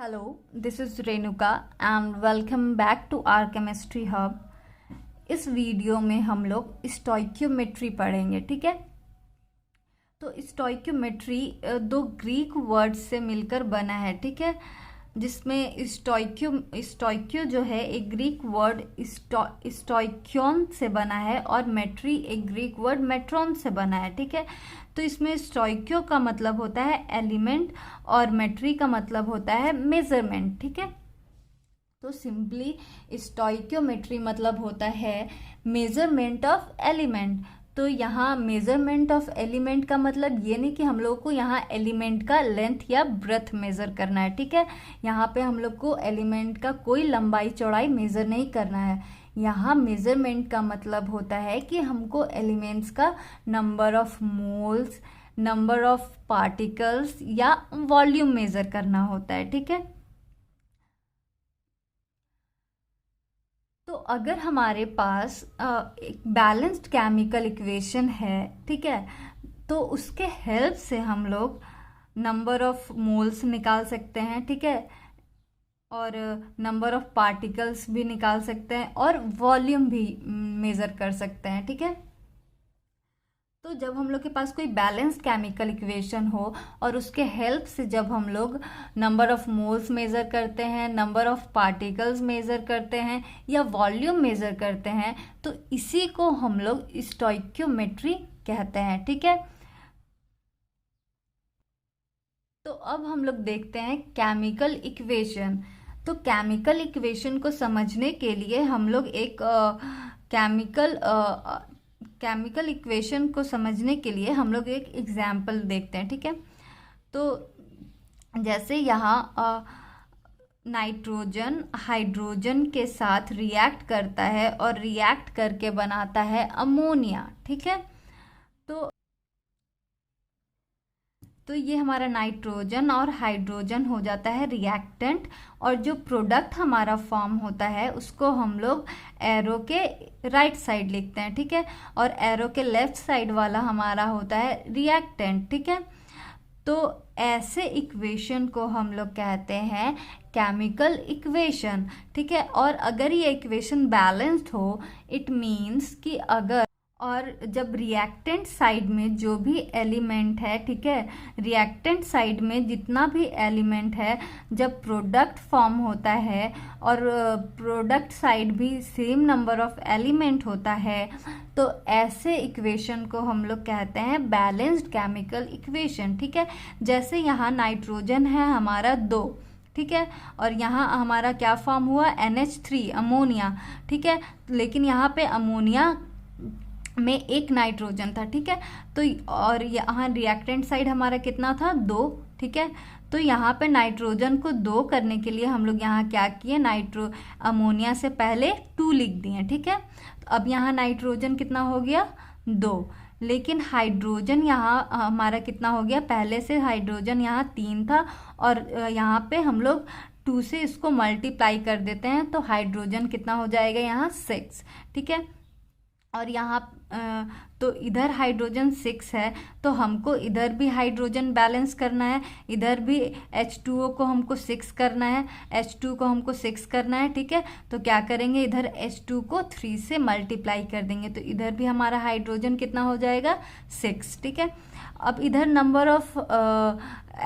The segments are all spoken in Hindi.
Hello, this is Renuka and welcome back to our chemistry hub. इस वीडियो में हम लोग स्टोइक्योमेट्री पढ़ेंगे, ठीक है। तो स्टोइक्योमेट्री दो ग्रीक वर्ड से मिलकर बना है, ठीक है, जिसमें स्टोइक्यो जो है एक ग्रीक वर्ड स्टोइक्योन से बना है और मेट्री एक ग्रीक वर्ड मेट्रॉन से बना है, ठीक है। तो इसमें स्टोइक्यो का मतलब होता है एलिमेंट और मेट्री का मतलब होता है मेजरमेंट, ठीक है। तो सिंपली स्टोइक्योमेट्री मतलब होता है मेजरमेंट ऑफ एलिमेंट। तो यहाँ मेजरमेंट ऑफ एलिमेंट का मतलब ये नहीं कि हम लोग को यहाँ एलिमेंट का लेंथ या ब्रेथ मेज़र करना है, ठीक है। यहाँ पे हम लोग को एलिमेंट का कोई लंबाई चौड़ाई मेज़र नहीं करना है। यहाँ मेजरमेंट का मतलब होता है कि हमको एलिमेंट्स का number of moles, number of particles या वॉल्यूम मेज़र करना होता है, ठीक है। तो अगर हमारे पास एक बैलेंस्ड केमिकल इक्वेशन है, ठीक है, तो उसके हेल्प से हम लोग नंबर ऑफ मोल्स निकाल सकते हैं, ठीक है, और नंबर ऑफ पार्टिकल्स भी निकाल सकते हैं और वॉल्यूम भी मेज़र कर सकते हैं, ठीक है। तो जब हम लोग के पास कोई बैलेंस्ड केमिकल इक्वेशन हो और उसके हेल्प से जब हम लोग नंबर ऑफ मोल्स मेज़र करते हैं, नंबर ऑफ पार्टिकल्स मेज़र करते हैं या वॉल्यूम मेज़र करते हैं, तो इसी को हम लोग स्टोइक्योमेट्री कहते हैं, ठीक है। तो अब हम लोग देखते हैं केमिकल इक्वेशन। तो केमिकल इक्वेशन को समझने के लिए हम लोग एक केमिकल इक्वेशन को समझने के लिए हम लोग एक एग्जाम्पल देखते हैं, ठीक है। तो जैसे यहाँ नाइट्रोजन हाइड्रोजन के साथ रिएक्ट करता है और रिएक्ट करके बनाता है अमोनिया, ठीक है। तो ये हमारा नाइट्रोजन और हाइड्रोजन हो जाता है रिएक्टेंट, और जो प्रोडक्ट हमारा फॉर्म होता है उसको हम लोग एरो के राइट साइड लिखते हैं, ठीक है, और एरो के लेफ्ट साइड वाला हमारा होता है रिएक्टेंट, ठीक है। तो ऐसे इक्वेशन को हम लोग कहते हैं केमिकल इक्वेशन, ठीक है। और अगर ये इक्वेशन बैलेंस्ड हो, इट मीन्स कि अगर और जब रिएक्टेंट साइड में जो भी एलिमेंट है, ठीक है, रिएक्टेंट साइड में जितना भी एलिमेंट है, जब प्रोडक्ट फॉर्म होता है और प्रोडक्ट साइड भी सेम नंबर ऑफ एलिमेंट होता है, तो ऐसे इक्वेशन को हम लोग कहते हैं बैलेंस्ड केमिकल इक्वेशन, ठीक है। जैसे यहाँ नाइट्रोजन है हमारा 2, ठीक है, और यहाँ हमारा क्या फॉर्म हुआ NH3 अमोनिया, ठीक है, लेकिन यहाँ पे अमोनिया में एक नाइट्रोजन था, ठीक है। तो और यहाँ रिएक्टेंट साइड हमारा कितना था 2, ठीक है। तो यहाँ पे नाइट्रोजन को 2 करने के लिए हम लोग यहाँ क्या किए, अमोनिया से पहले 2 लिख दिए, ठीक है। तो अब यहाँ नाइट्रोजन कितना हो गया 2, लेकिन हाइड्रोजन यहाँ हमारा कितना हो गया, पहले से हाइड्रोजन यहाँ 3 था और यहाँ पे हम लोग 2 से इसको मल्टीप्लाई कर देते हैं, तो हाइड्रोजन कितना हो जाएगा यहाँ 6, ठीक है। और यहाँ तो इधर हाइड्रोजन 6 है, तो हमको इधर भी हाइड्रोजन बैलेंस करना है, इधर भी H2O को हमको 6 करना है, H2 को हमको 6 करना है, ठीक है। तो क्या करेंगे, इधर H2 को 3 से मल्टीप्लाई कर देंगे, तो इधर भी हमारा हाइड्रोजन कितना हो जाएगा 6, ठीक है। अब इधर नंबर ऑफ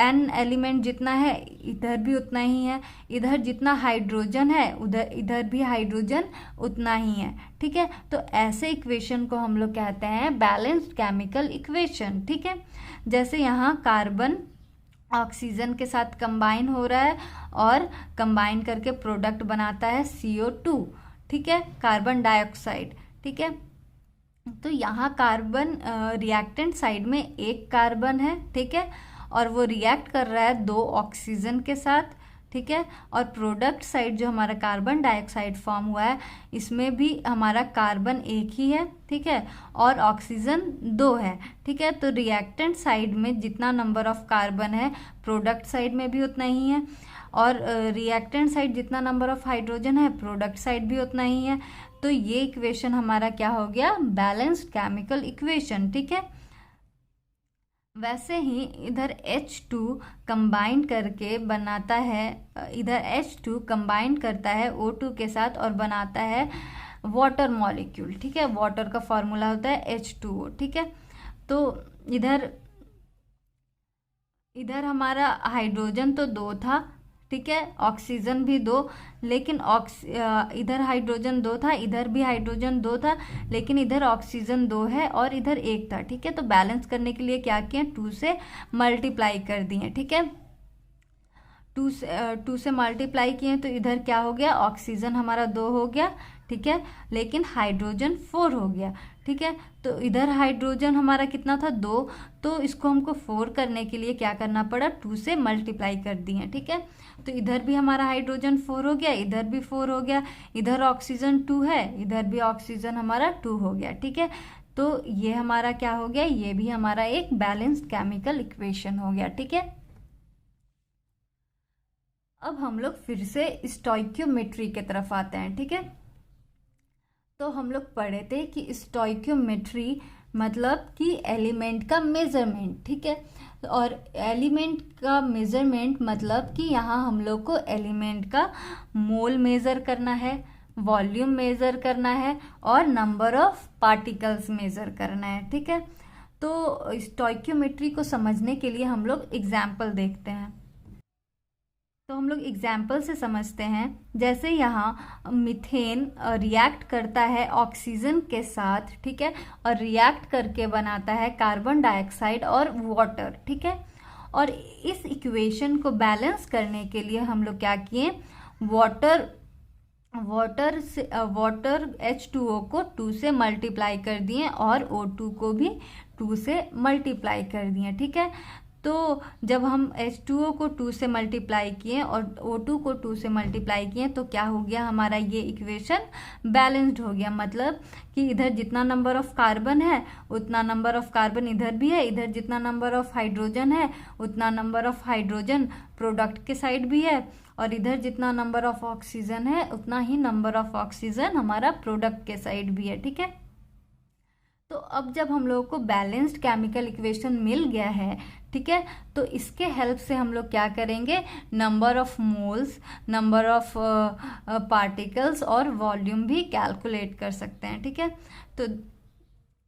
n एलिमेंट जितना है इधर भी उतना ही है, इधर जितना हाइड्रोजन है उधर इधर भी हाइड्रोजन उतना ही है, ठीक है। तो ऐसे इक्वेशन को हम लोग कहते हैं बैलेंस्ड केमिकल इक्वेशन, ठीक है। जैसे यहाँ कार्बन ऑक्सीजन के साथ कंबाइन हो रहा है और कंबाइन करके प्रोडक्ट बनाता है CO2, ठीक है, कार्बन डाइऑक्साइड, ठीक है। तो यहाँ कार्बन रिएक्टेंट साइड में एक कार्बन है, ठीक है, और वो रिएक्ट कर रहा है 2 ऑक्सीजन के साथ, ठीक है। और प्रोडक्ट साइड जो हमारा कार्बन डाइऑक्साइड फॉर्म हुआ है, इसमें भी हमारा कार्बन एक ही है, ठीक है, और ऑक्सीजन 2 है, ठीक है। तो रिएक्टेंट साइड में जितना नंबर ऑफ कार्बन है, प्रोडक्ट साइड में भी उतना ही है, और रिएक्टेंट साइड जितना नंबर ऑफ हाइड्रोजन है, प्रोडक्ट साइड भी उतना ही है। तो ये इक्वेशन हमारा क्या हो गया, बैलेंस्ड केमिकल इक्वेशन, ठीक है। वैसे ही इधर H2 कंबाइन करके बनाता है, इधर H2 कंबाइन करता है O2 के साथ और बनाता है वाटर मॉलिक्यूल। ठीक है, वाटर का फॉर्मूला होता है H2O। ठीक है, तो इधर इधर हमारा हाइड्रोजन तो 2 था, ठीक है, ऑक्सीजन भी 2, लेकिन इधर हाइड्रोजन 2 था, इधर भी हाइड्रोजन 2 था, लेकिन इधर ऑक्सीजन 2 है और इधर 1 था। ठीक है, तो बैलेंस करने के लिए क्या किए, 2 से मल्टीप्लाई कर दिए। ठीक है, 2 से मल्टीप्लाई किए तो इधर क्या हो गया, ऑक्सीजन हमारा 2 हो गया। ठीक है, लेकिन हाइड्रोजन 4 हो गया। ठीक है, तो इधर हाइड्रोजन हमारा कितना था, 2, तो इसको हमको 4 करने के लिए क्या करना पड़ा, 2 से मल्टीप्लाई कर दिए। ठीक है, तो इधर भी हमारा हाइड्रोजन 4 हो गया, इधर भी 4 हो गया, इधर ऑक्सीजन 2 है, इधर भी ऑक्सीजन हमारा 2 हो गया। ठीक है, तो ये हमारा क्या हो गया, ये भी हमारा एक बैलेंस्ड केमिकल इक्वेशन हो गया। ठीक है, अब हम लोग फिर से स्टोइकियोमेट्री की तरफ आते हैं। ठीक है, तो हम लोग पढ़े थे कि स्टोइकियोमेट्री मतलब कि एलिमेंट का मेजरमेंट। ठीक है, और एलिमेंट का मेजरमेंट मतलब कि यहाँ हम लोग को एलिमेंट का मोल मेज़र करना है, वॉल्यूम मेज़र करना है और नंबर ऑफ पार्टिकल्स मेज़र करना है। ठीक है, तो स्टोइकियोमेट्री को समझने के लिए हम लोग एग्जाम्पल देखते हैं। तो हम लोग एग्जाम्पल से समझते हैं। जैसे यहाँ मीथेन रिएक्ट करता है ऑक्सीजन के साथ, ठीक है, और रिएक्ट करके बनाता है कार्बन डाइऑक्साइड और वाटर। ठीक है, और इस इक्वेशन को बैलेंस करने के लिए हम लोग क्या किए, वाटर H2O को 2 से मल्टीप्लाई कर दिए और O2 को भी 2 से मल्टीप्लाई कर दिए। ठीक है, तो जब हम H2O को 2 से मल्टीप्लाई किए और O2 को 2 से मल्टीप्लाई किए तो क्या हो गया, हमारा ये इक्वेशन बैलेंस्ड हो गया। मतलब कि इधर जितना नंबर ऑफ कार्बन है उतना नंबर ऑफ कार्बन इधर भी है, इधर जितना नंबर ऑफ हाइड्रोजन है उतना नंबर ऑफ हाइड्रोजन प्रोडक्ट के साइड भी है, और इधर जितना नंबर ऑफ ऑक्सीजन है उतना ही नंबर ऑफ ऑक्सीजन हमारा प्रोडक्ट के साइड भी है। ठीक है, तो अब जब हम लोगों को बैलेंस्ड केमिकल इक्वेशन मिल गया है, ठीक है, तो इसके हेल्प से हम लोग क्या करेंगे, number of moles, number of particles और वॉल्यूम भी कैलकुलेट कर सकते हैं। ठीक है, तो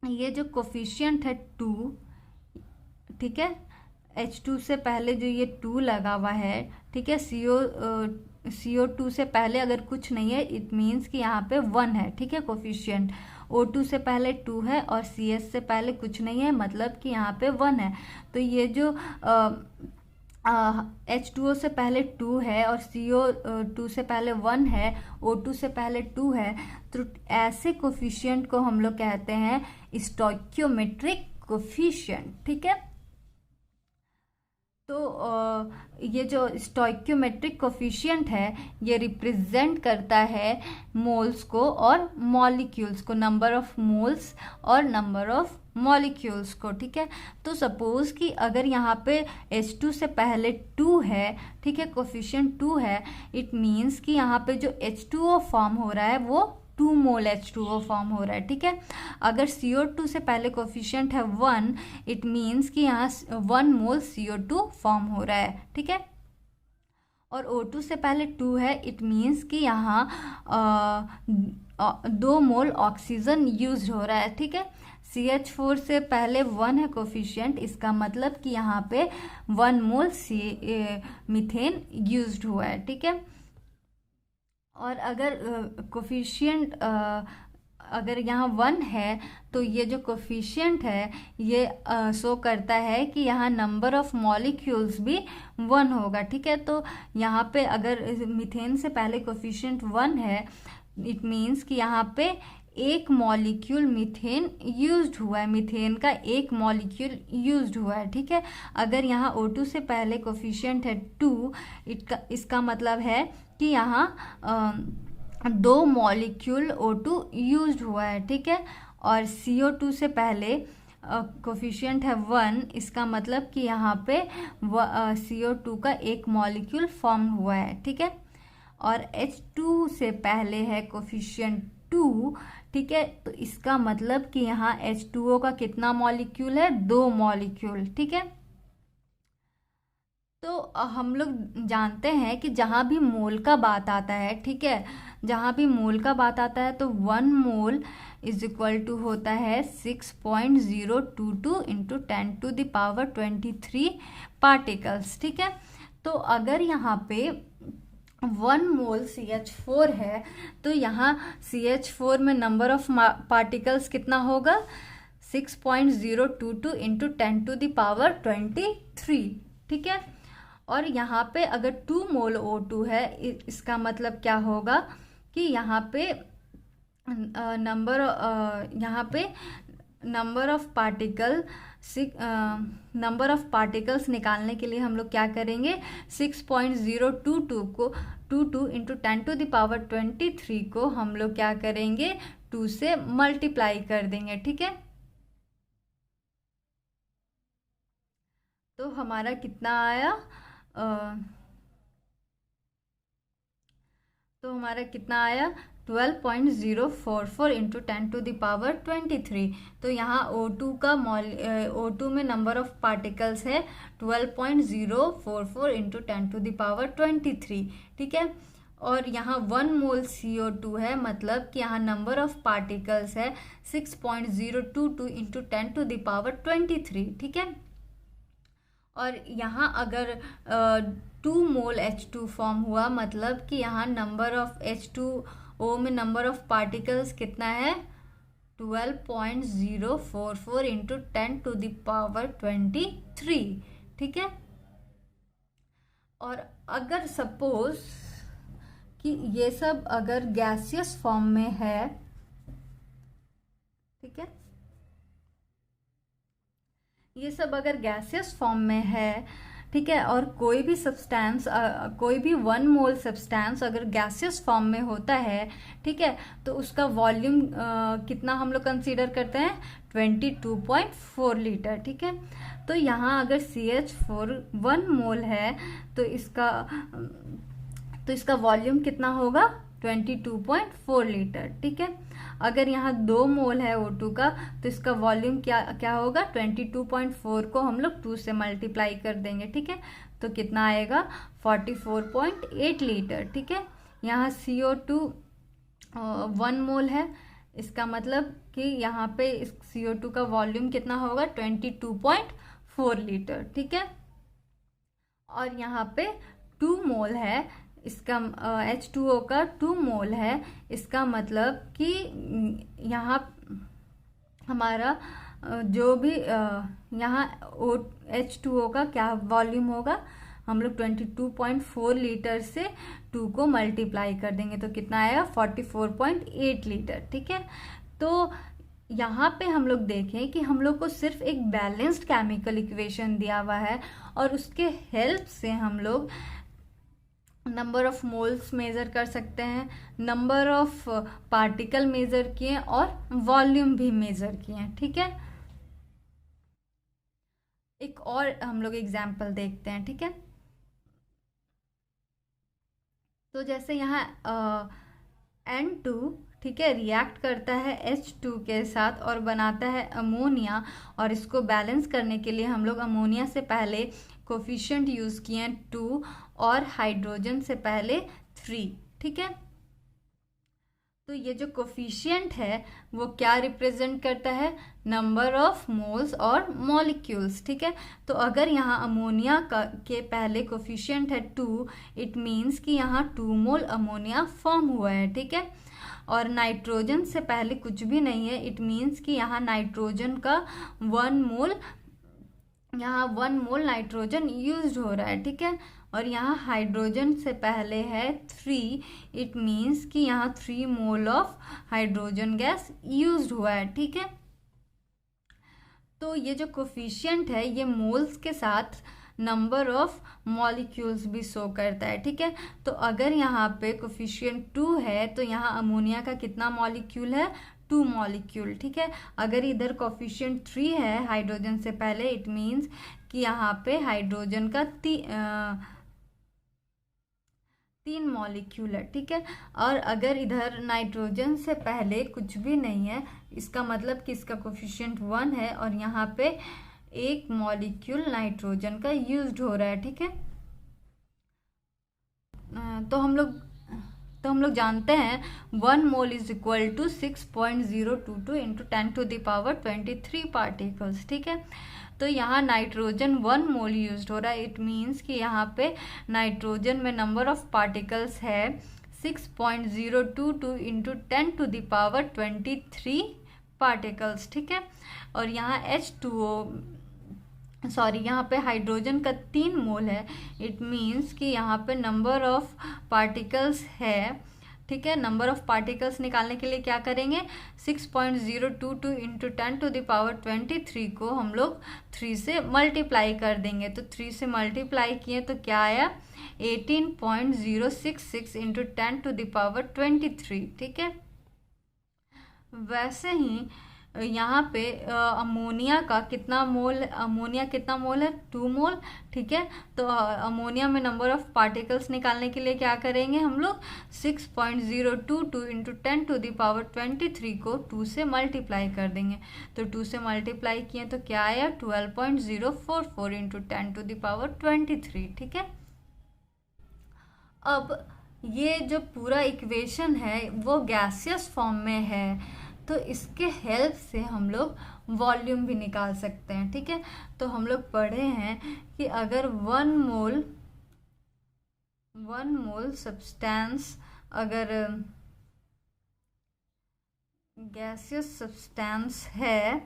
ये जो कोफिशिएंट है 2, ठीक है, H2 से पहले जो ये 2 लगा हुआ है, ठीक है, CO2 से पहले अगर कुछ नहीं है इट मीन्स कि यहाँ पे 1 है। ठीक है, कोफिशिएंट O2 से पहले 2 है और CS से पहले कुछ नहीं है, मतलब कि यहाँ पे 1 है। तो ये जो H2O से पहले 2 है और CO2 से पहले 1 है, O2 से पहले 2 है, तो ऐसे कोफिशिएंट को हम लोग कहते हैं स्टोइकियोमेट्रिक कोफिशिएंट। ठीक है, तो ये जो स्टोइकियोमेट्रिक कोफिशिएंट है ये रिप्रेजेंट करता है मोल्स को और मॉलिक्यूल्स को, नंबर ऑफ मोल्स और नंबर ऑफ मॉलिक्यूल्स को। ठीक है, तो सपोज कि अगर यहाँ पे H2 से पहले 2 है, ठीक है, कोफिशिएंट 2 है, इट मीन्स कि यहाँ पे जो H2O फॉर्म हो रहा है वो 2 मोल H2O फॉर्म हो रहा है। ठीक है, अगर CO2 से पहले कोफिशिएंट है 1, इट मीन्स कि यहाँ 1 मोल CO2 फॉर्म हो रहा है। ठीक है, और O2 से पहले 2 है, इट मीन्स कि यहाँ 2 मोल ऑक्सीजन यूज हो रहा है। ठीक है, CH4 से पहले 1 है कोफिशिएंट, इसका मतलब कि यहाँ पे 1 मोल मीथेन यूज्ड हुआ है। ठीक है, और अगर कोफिशिएंट अगर यहाँ 1 है तो ये जो कोफिशिएंट है ये शो करता है कि यहाँ नंबर ऑफ मॉलिक्यूल्स भी 1 होगा। ठीक है, तो यहाँ पे अगर मीथेन से पहले कोफिशिएंट 1 है, इट मीन्स कि यहाँ पे एक मॉलिक्यूल मीथेन यूज्ड हुआ है, मीथेन का एक मॉलिक्यूल यूज्ड हुआ है। ठीक है, अगर यहाँ O2 से पहले कोफिशिएंट है 2, इसका मतलब है कि यहाँ 2 मॉलिक्यूल O2 यूज्ड हुआ है। ठीक है, और CO2 से पहले कोफिशिएंट है 1, इसका मतलब कि यहाँ पे CO2 का एक मॉलिक्यूल फॉर्म हुआ है। ठीक है, और H2 से पहले है कोफिशिएंट 2, ठीक है। तो इसका मतलब कि यहाँ H2O का कितना मॉलिक्यूल है, 2 मॉलिक्यूल, ठीक है। तो हम लोग जानते हैं कि जहाँ भी मोल का बात आता है, ठीक है, जहाँ भी मोल का बात आता है तो 1 मोल इज इक्वल टू होता है 6.022 इंटू 10⁻23 पार्टिकल्स, ठीक है। तो अगर यहाँ पे 1 मोल CH4 है तो यहाँ CH4 में नंबर ऑफ पार्टिकल्स कितना होगा, 6.022 इंटू 10⁻23, ठीक है। और यहाँ पे अगर 2 मोल O2 है, इसका मतलब क्या होगा कि यहाँ पे नंबर ऑफ पार्टिकल्स निकालने के लिए हम लोग क्या करेंगे, 6.022 को 22 इंटू 10⁻23 को हम लोग क्या करेंगे, 2 से मल्टीप्लाई कर देंगे, ठीक है। तो हमारा कितना आया, तो हमारा कितना आया 12.044 इंटू 10⁻23। तो यहाँ O2 में नंबर ऑफ पार्टिकल्स है 12.044 इंटू 10⁻23, ठीक है। और यहाँ 1 मोल CO2 है, मतलब कि यहाँ नंबर ऑफ पार्टिकल्स है 6.022 इंटू 10⁻23, ठीक है। और यहाँ अगर 2 मोल H2 फॉर्म हुआ, मतलब कि यहाँ नंबर ऑफ H2O में नंबर ऑफ पार्टिकल्स कितना है, 12.044 इंटू 10⁻23, ठीक है। और अगर सपोज कि ये सब अगर गैसियस फॉर्म में है, ठीक है, ये सब अगर गैसियस फॉर्म में है, ठीक है, और कोई भी सब्सटेंस, कोई भी 1 मोल सब्सटेंस अगर गैसियस फॉर्म में होता है, ठीक है, तो उसका वॉल्यूम कितना हम लोग कंसीडर करते हैं, 22.4 लीटर, ठीक है। तो यहाँ अगर CH4 1 मोल है तो इसका वॉल्यूम कितना होगा, 22.4 लीटर, ठीक है। अगर यहाँ 2 मोल है O2 का तो इसका वॉल्यूम क्या होगा, 22.4 को हम लोग 2 से मल्टीप्लाई कर देंगे, ठीक है। तो कितना आएगा, 44.8 लीटर, ठीक है। यहाँ CO2 1 मोल है, इसका मतलब कि यहाँ पे इस CO2 का वॉल्यूम कितना होगा, 22.4 लीटर, ठीक है। और यहाँ पे 2 मोल है, इसका H2O का 2 मोल है, इसका मतलब कि यहाँ हमारा जो भी यहाँ H2O का क्या वॉल्यूम होगा, हम लोग 22.4 लीटर से 2 को मल्टीप्लाई कर देंगे तो कितना आएगा, 44.8 लीटर, ठीक है। तो यहाँ पे हम लोग देखें कि हम लोग को सिर्फ एक बैलेंस्ड केमिकल इक्वेशन दिया हुआ है और उसके हेल्प से हम लोग नंबर ऑफ मोल्स मेज़र कर सकते हैं, नंबर ऑफ पार्टिकल मेज़र किए और वॉल्यूम भी मेज़र किए, ठीक है। एक और हम लोग एग्जाम्पल देखते हैं, ठीक है। तो जैसे यहाँ N2, ठीक है, रिएक्ट करता है H2 के साथ और बनाता है अमोनिया, और इसको बैलेंस करने के लिए हम लोग अमोनिया से पहले कोफिशिएंट यूज़ किए 2 और हाइड्रोजन से पहले 3, ठीक है। तो ये जो कोफिशिएंट है वो क्या रिप्रेजेंट करता है, नंबर ऑफ मोल्स और मॉलिक्यूल्स, ठीक है। तो अगर यहाँ अमोनिया के पहले कोफिशिएंट है 2, इट मीन्स कि यहाँ 2 मोल अमोनिया फॉर्म हुआ है, ठीक है। और नाइट्रोजन से पहले कुछ भी नहीं है, इट मीन्स कि यहाँ नाइट्रोजन का 1 मोल नाइट्रोजन यूज्ड हो रहा है, ठीक है। और यहाँ हाइड्रोजन से पहले है 3, इट मीन्स कि यहाँ 3 mole of hydrogen gas used हुआ है, ठीक है। तो ये जो कोफिशिएंट है ये मोल्स के साथ नंबर ऑफ मॉलिक्यूल्स भी शो करता है, ठीक है। तो अगर यहाँ पे कोफिशिएंट 2 है तो यहाँ अमोनिया का कितना मॉलिक्यूल है, 2 मॉलिक्यूल, ठीक है। अगर इधर कोफिशिएंट 3 है हाइड्रोजन से पहले, इट मीन्स कि यहाँ पे हाइड्रोजन का 3 मॉलिक्यूल है, ठीक है। और अगर इधर नाइट्रोजन से पहले कुछ भी नहीं है, इसका मतलब कि इसका कोफिशिएंट 1 है और यहाँ पे 1 मॉलिक्यूल नाइट्रोजन का यूज्ड हो रहा है, ठीक है। तो हम लोग जानते हैं 1 mole is equal to 6.022 into 10⁻23 particles, ठीक है। तो यहाँ नाइट्रोजन 1 मोल यूज हो रहा है। इट मीन्स कि यहाँ पे नाइट्रोजन में नंबर ऑफ पार्टिकल्स है 6.022 इंटू 10⁻23 पार्टिकल्स, ठीक है। और यहाँ यहाँ पे हाइड्रोजन का 3 मोल है। इट मीन्स कि यहाँ पे नंबर ऑफ पार्टिकल्स है, ठीक है। नंबर ऑफ पार्टिकल्स निकालने के लिए क्या करेंगे, 6.022 इंटू 10⁻23 को हम लोग 3 से मल्टीप्लाई कर देंगे। तो 3 से मल्टीप्लाई किए तो क्या आया, 18.066 इंटू 10⁻23, ठीक है। वैसे ही यहाँ पे अमोनिया कितना मोल है, 2 मोल, ठीक है। तो अमोनिया में नंबर ऑफ पार्टिकल्स निकालने के लिए क्या करेंगे हम लोग, 6.022 इंटू 10⁻23 को 2 से मल्टीप्लाई कर देंगे। तो 2 से मल्टीप्लाई किए तो क्या आया, 12.044 इंटू 10⁻23, ठीक है। अब ये जो पूरा इक्वेशन है वो गैसियस फॉर्म में है, तो इसके हेल्प से हम लोग वॉल्यूम भी निकाल सकते हैं, ठीक है। तो हम लोग पढ़े हैं कि अगर 1 मोल सब्सटेंस अगर गैसियस सब्सटेंस है,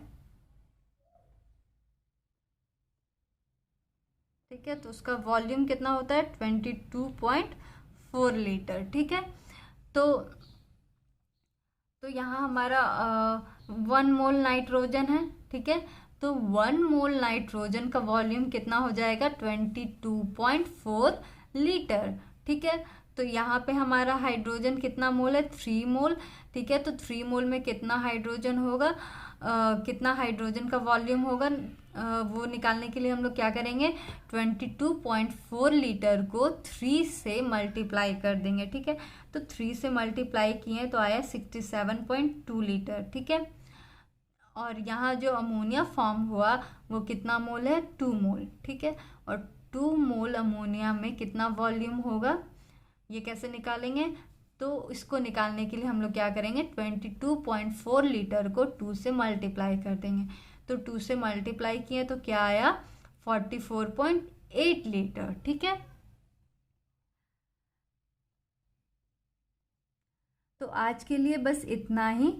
ठीक है, तो उसका वॉल्यूम कितना होता है, 22.4 लीटर, ठीक है। तो यहाँ हमारा 1 मोल नाइट्रोजन है, ठीक है। तो 1 मोल नाइट्रोजन का वॉल्यूम कितना हो जाएगा, 22.4 लीटर, ठीक है। तो यहाँ पे हमारा हाइड्रोजन कितना मोल है, 3 मोल, ठीक है। तो 3 मोल में कितना हाइड्रोजन होगा, कितना हाइड्रोजन का वॉल्यूम होगा, वो निकालने के लिए हम लोग क्या करेंगे, 22.4 लीटर को 3 से मल्टीप्लाई कर देंगे, ठीक है। तो 3 से मल्टीप्लाई किए तो आया 67.2 लीटर, ठीक है। और यहाँ जो अमोनिया फॉर्म हुआ वो कितना मोल है, 2 मोल, ठीक है। और 2 मोल अमोनिया में कितना वॉल्यूम होगा, ये कैसे निकालेंगे, तो इसको निकालने के लिए हम लोग क्या करेंगे, 22.4 लीटर को 2 से मल्टीप्लाई कर देंगे। तो 2 से मल्टीप्लाई किए तो क्या आया, 44.8 लीटर, ठीक है। तो आज के लिए बस इतना ही।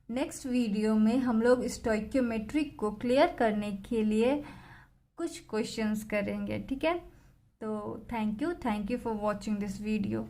नेक्स्ट वीडियो में हम लोग स्टोइकियोमेट्री को क्लियर करने के लिए कुछ क्वेश्चंस करेंगे, ठीक है। तो thank you for watching this video.